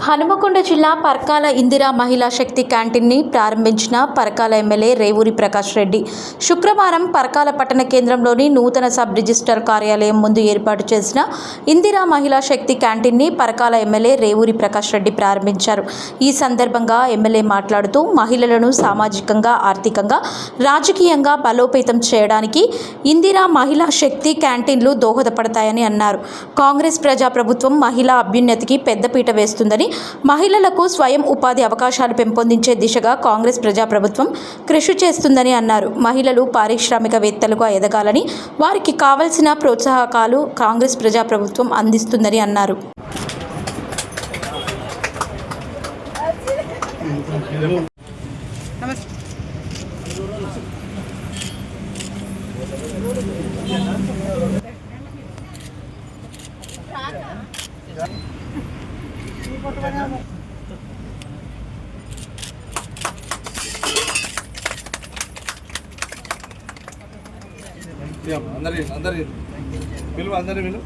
హనుమకొండ జిల్లా పరకాల ఇందిరా మహిళా శక్తి క్యాంటీన్ని ప్రారంభించిన పరకాల ఎమ్మెల్యే రేవూరి ప్రకాష్ రెడ్డి శుక్రవారం పరకాల పట్టణ కేంద్రంలోని నూతన సబ్ రిజిస్టర్ కార్యాలయం ముందు ఏర్పాటు చేసిన ఇందిరా మహిళా శక్తి క్యాంటీన్ని పరకాల ఎమ్మెల్యే రేవూరి ప్రకాష్ రెడ్డి ప్రారంభించారు. ఈ సందర్భంగా ఎమ్మెల్యే మాట్లాడుతూ మహిళలను సామాజికంగా, ఆర్థికంగా, రాజకీయంగా బలోపేతం చేయడానికి ఇందిరా మహిళా శక్తి క్యాంటీన్లు దోహదపడతాయని అన్నారు. కాంగ్రెస్ ప్రజాప్రభుత్వం మహిళా అభ్యున్నతికి పెద్దపీట వేస్తుందని, మహిళలకు స్వయం ఉపాధి అవకాశాలు పెంపొందించే దిశగా కాంగ్రెస్ ప్రజాప్రభుత్వం కృషి చేస్తుందని అన్నారు. మహిళలు పారిశ్రామికవేత్తలుగా ఎదగాలని, వారికి కావలసిన ప్రోత్సాహకాలు కాంగ్రెస్ ప్రజాప్రభుత్వం అందిస్తుందని అన్నారు. అందరి పిలువ అందరి పిలువ